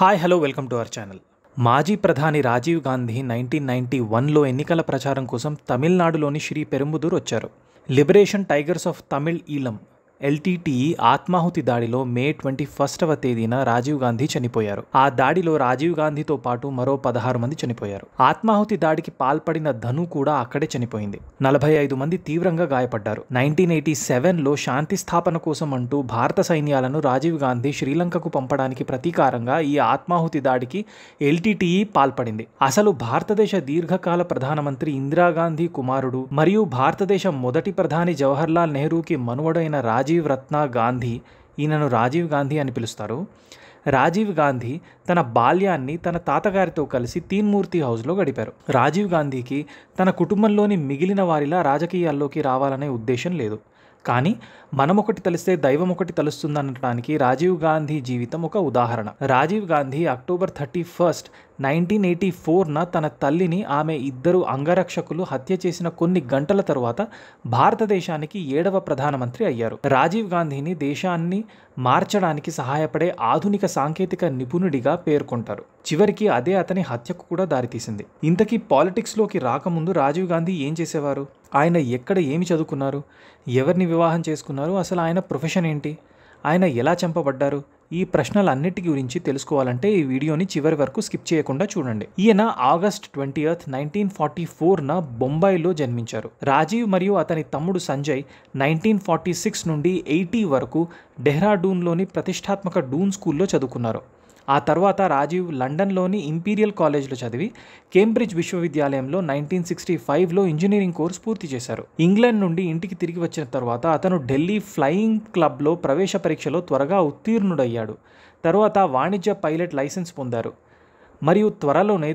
Hi hello welcome to our channel. మాజీ ప్రధాని రాజీవ్ గాంధీ 1991లో ఎన్నికల ప్రచారం కోసం తమిళనాడులోని శ్రీ పెరుంబుదూర్ వచ్చారు. Liberation tigers of Tamil Eelam LTTE ఆత్మాహుతి దాడిలో మే 21వ తేదీన రాజీవ్ గాంధీ చనిపోయారు. ఆ దాడిలో రాజీవ్ గాంధీతో పాటు మరో 16 మంది చనిపోయారు. ఆత్మాహుతి దాడికి పాల్పడిన ధను కూడా అక్కడే చనిపోయింది. 45 మంది తీవ్రంగా గాయపడ్డారు. 1987లో శాంతి స్థాపన కోసం అంటూ భారత సైన్యాలను రాజీవ్ గాంధీ శ్రీలంకకు పంపడానికి ప్రతీకారంగా ఈ ఆత్మాహుతి దాడికి ఎల్టీటీఈ పాల్పడింది. అసలు భారతదేశ దీర్ఘకాల ప్రధానమంత్రి ఇందిరాగాంధీ కుమారుడు మరియు భారతదేశ మొదటి ప్రధాని జవహర్లాల్ నెహ్రూకి మనువడైన రాజీవ్ రత్న గాంధీ, ఈయనను రాజీవ్ గాంధీ అని పిలుస్తారు. రాజీవ్ గాంధీ తన బాల్యాన్ని తన తాతగారితో కలిసి తీన్మూర్తి హౌస్లో గడిపారు. రాజీవ్ గాంధీకి తన కుటుంబంలోని మిగిలిన వారిలా రాజకీయాల్లోకి రావాలనే ఉద్దేశం లేదు. కానీ మనమొకటి తెలిస్తే దైవం ఒకటి తెలుస్తుందనడానికి రాజీవ్ గాంధీ జీవితం ఒక ఉదాహరణ. రాజీవ్ గాంధీ అక్టోబర్ 31, 1984న తన తల్లిని ఆమె ఇద్దరు అంగరక్షకులు హత్య చేసిన కొన్ని గంటల తరువాత భారతదేశానికి 7వ ప్రధానమంత్రి అయ్యారు. రాజీవ్ గాంధీని దేశాన్ని మార్చడానికి సహాయపడే ఆధునిక సాంకేతిక నిపుణుడిగా పేర్కొంటారు. చివరికి అదే అతని హత్యకు కూడా దారితీసింది. ఇంతకీ పాలిటిక్స్లోకి రాకముందు రాజీవ్ గాంధీ ఏం చేసేవారు? ఆయన ఎక్కడ ఏమి చదువుకున్నారు? ఎవరిని వివాహం చేసుకున్నారు? అసలు ఆయన ప్రొఫెషన్ ఏంటి? ఆయన ఎలా చంపబడ్డారు? ఈ ప్రశ్నలన్నిటి గురించి తెలుసుకోవాలంటే ఈ వీడియోని చివరి వరకు స్కిప్ చేయకుండా చూడండి. ఈయన ఆగస్ట్ 20, 1944న బొంబాయిలో జన్మించారు. రాజీవ్ మరియు అతని తమ్ముడు సంజయ్ 1946 నుండి 80 వరకు డెహ్రాడూన్లోని ప్రతిష్టాత్మక డూన్ స్కూల్లో చదువుకున్నారు. ఆ తర్వాత రాజీవ్ లండన్లోని ఇంపీరియల్ కాలేజ్లో చదివి కేంబ్రిడ్జ్ విశ్వవిద్యాలయంలో 1965లో ఇంజనీరింగ్ కోర్సు పూర్తి చేశారు. ఇంగ్లాండ్ నుండి ఇంటికి తిరిగి వచ్చిన తర్వాత అతను ఢిల్లీ ఫ్లయింగ్ క్లబ్లో ప్రవేశ పరీక్షలో త్వరగా ఉత్తీర్ణుడయ్యాడు. తర్వాత వాణిజ్య పైలట్ లైసెన్స్ పొందారు మరియు త్వరలోనే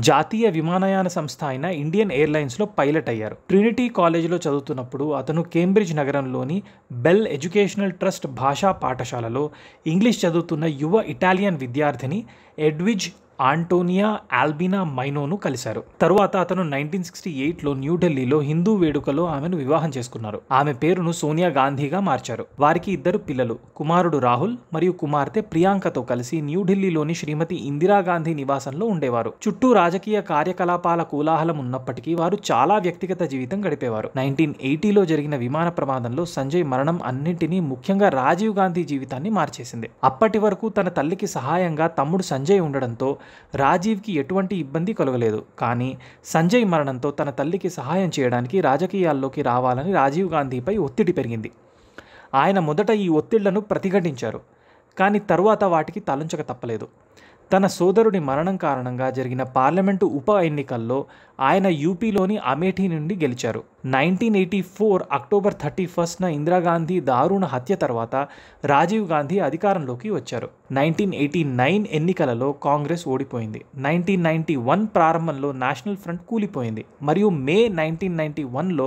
జాతీయ విమానయాన సంస్థ అయిన ఇండియన్ ఎయిర్లైన్స్లో పైలట్ అయ్యారు. ట్రినిటీ కాలేజీలో చదువుతున్నప్పుడు అతను కేంబ్రిడ్జ్ నగరంలోని బెల్ ఎడ్యుకేషనల్ ట్రస్ట్ భాషా పాఠశాలలో ఇంగ్లీష్ చదువుతున్న యువ ఇటాలియన్ విద్యార్థిని ఎడ్విజ్ ఆంటోనియా ఆల్బినా మైనోను కలిశారు. తరువాత అతను 1968లో న్యూఢిల్లీలో హిందూ వేడుకలో ఆమెను వివాహం చేసుకున్నారు. ఆమె పేరును సోనియా గాంధీగా మార్చారు. వారికి ఇద్దరు పిల్లలు, కుమారుడు రాహుల్ మరియు కుమార్తె ప్రియాంకతో కలిసి న్యూఢిల్లీలోని శ్రీమతి ఇందిరాగాంధీ నివాసంలో ఉండేవారు. చుట్టూ రాజకీయ కార్యకలాపాల కోలాహలం ఉన్నప్పటికీ వారు చాలా వ్యక్తిగత జీవితం గడిపేవారు. 1980లో జరిగిన విమాన ప్రమాదంలో సంజయ్ మరణం అన్నింటినీ, ముఖ్యంగా రాజీవ్ గాంధీ జీవితాన్ని మార్చేసింది. అప్పటి వరకు తన తల్లికి సహాయంగా తమ్ముడు సంజయ్ ఉండడంతో రాజీవ్కి ఎటువంటి ఇబ్బంది కలగలేదు. కానీ సంజయ్ మరణంతో తన తల్లికి సహాయం చేయడానికి రాజకీయాల్లోకి రావాలని రాజీవ్ గాంధీపై ఒత్తిడి పెరిగింది. ఆయన మొదట ఈ ఒత్తిళ్లను ప్రతిఘటించారు, కానీ తరువాత వాటికి తలంచక తప్పలేదు. తన సోదరుడి మరణం కారణంగా జరిగిన పార్లమెంటు ఉప ఎన్నికల్లో ఆయన యూపీలోని అమేఠీ నుండి గెలిచారు. 1984 అక్టోబర్ 31న ఇందిరాగాంధీ దారుణ హత్య తర్వాత రాజీవ్ గాంధీ అధికారంలోకి వచ్చారు. 1989 ఎన్నికలలో కాంగ్రెస్ ఓడిపోయింది. 1991 ప్రారంభంలో నేషనల్ ఫ్రంట్ కూలిపోయింది మరియు మే 1991లో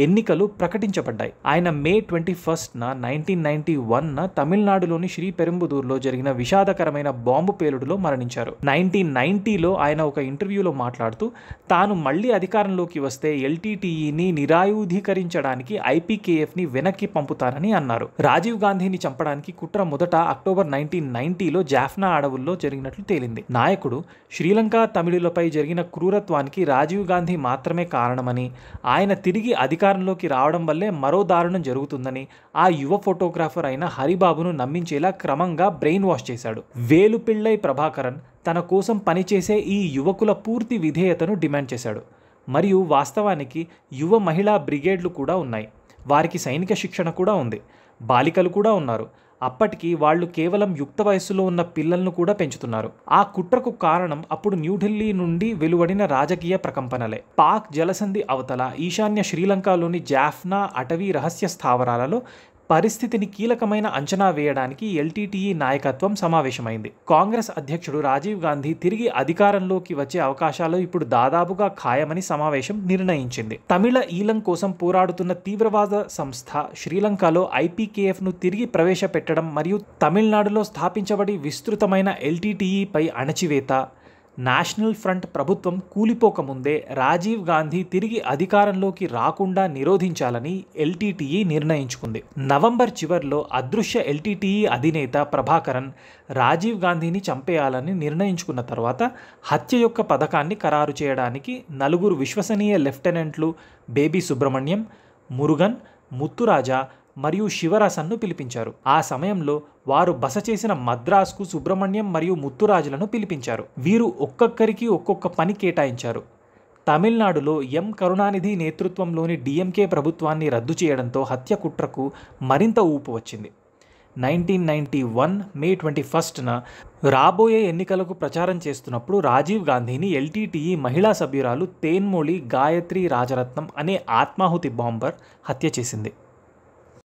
ఎన్నికలు ప్రకటించబడ్డాయి. ఆయన మే 21న 1991న తమిళనాడులోని శ్రీ పెరుంబుదూర్లో జరిగిన విషాదకరమైన బాంబు పేలుడులో మరణించారు. 1990లో ఆయన ఒక ఇంటర్వ్యూలో మాట్లాడుతూ తాను మళ్లీ అధికారంలోకి వస్తే ఎల్టీటీఈని నిరాయుధీకరించడానికి ఐపీకేఎఫ్ని వెనక్కి పంపుతారని అన్నారు. రాజీవ్ గాంధీని చంపడానికి కుట్ర మొదట అక్టోబర్ 1990లో జాఫ్నా అడవుల్లో జరిగినట్లు తేలింది. నాయకుడు శ్రీలంక తమిళులపై జరిగిన క్రూరత్వానికి రాజీవ్ గాంధీ మాత్రమే కారణమని, ఆయన తిరిగి అధికారంలోకి రావడం వల్లే మరో దారుణం జరుగుతుందని ఆ యువ ఫోటోగ్రాఫర్ అయిన హరిబాబును నమ్మించేలా క్రమంగా బ్రెయిన్ వాష్ చేశాడు. వేలుపిళ్ళై ప్రభాకరన్ తన కోసం పనిచేసే ఈ యువకుల పూర్తి విధేయతను డిమాండ్ చేశాడు. మరియు వాస్తవానికి యువ మహిళా బ్రిగేడ్లు కూడా ఉన్నాయి. వారికి సైనిక శిక్షణ కూడా ఉంది. బాలికలు కూడా ఉన్నారు. అప్పటికి వాళ్ళు కేవలం యుక్త వయస్సులో ఉన్న పిల్లలను కూడా పెంచుతున్నారు. ఆ కుట్రకు కారణం అప్పుడు న్యూఢిల్లీ నుండి వెలువడిన రాజకీయ ప్రకంపనలే. పాక్ జలసంధి అవతల ఈశాన్య శ్రీలంకలోని జాఫ్నా అటవీ రహస్య స్థావరాలలో పరిస్థితిని కీలకమైన అంచనా వేయడానికి ఎల్టీటీఈ నాయకత్వం సమావేశమైంది. కాంగ్రెస్ అధ్యక్షుడు రాజీవ్ గాంధీ తిరిగి అధికారంలోకి వచ్చే అవకాశాలు ఇప్పుడు దాదాపుగా ఖాయమని సమావేశం నిర్ణయించింది. తమిళ ఈలం కోసం పోరాడుతున్న తీవ్రవాద సంస్థ శ్రీలంకలో ఐపీకేఎఫ్ను తిరిగి ప్రవేశపెట్టడం మరియు తమిళనాడులో స్థాపించబడి విస్తృతమైన ఎల్టీటీఈపై అణచివేత, నేషనల్ ఫ్రంట్ ప్రభుత్వం కూలిపోకముందే రాజీవ్ గాంధీ తిరిగి అధికారంలోకి రాకుండా నిరోధించాలని ఎల్టీటీఈ నిర్ణయించుకుంది. నవంబర్ చివర్లో అదృశ్య ఎల్టీటీఈ అధినేత ప్రభాకరన్ రాజీవ్ గాంధీని చంపేయాలని నిర్ణయించుకున్న తర్వాత హత్య యొక్క పథకాన్ని ఖరారు చేయడానికి 4 విశ్వసనీయ లెఫ్టినెంట్లు బేబీ సుబ్రహ్మణ్యం, మురుగన్, ముత్తురాజా మరియు శివరాసన్ను పిలిపించారు. ఆ సమయంలో వారు బస చేసిన మద్రాస్కు సుబ్రహ్మణ్యం మరియు ముత్తురాజులను పిలిపించారు. వీరు ఒక్కొక్కరికి ఒక్కొక్క పని కేటాయించారు. తమిళనాడులో ఎం కరుణానిధి నేతృత్వంలోని డిఎంకే ప్రభుత్వాన్ని రద్దు చేయడంతో హత్య కుట్రకు మరింత ఊపు వచ్చింది. 1991 మే 21న రాబోయే ఎన్నికలకు ప్రచారం చేస్తున్నప్పుడు రాజీవ్ గాంధీని ఎల్టీటీఈ మహిళా సభ్యురాలు తేన్మొళి గాయత్రి రాజరత్నం అనే ఆత్మాహుతి బాంబర్ హత్య చేసింది.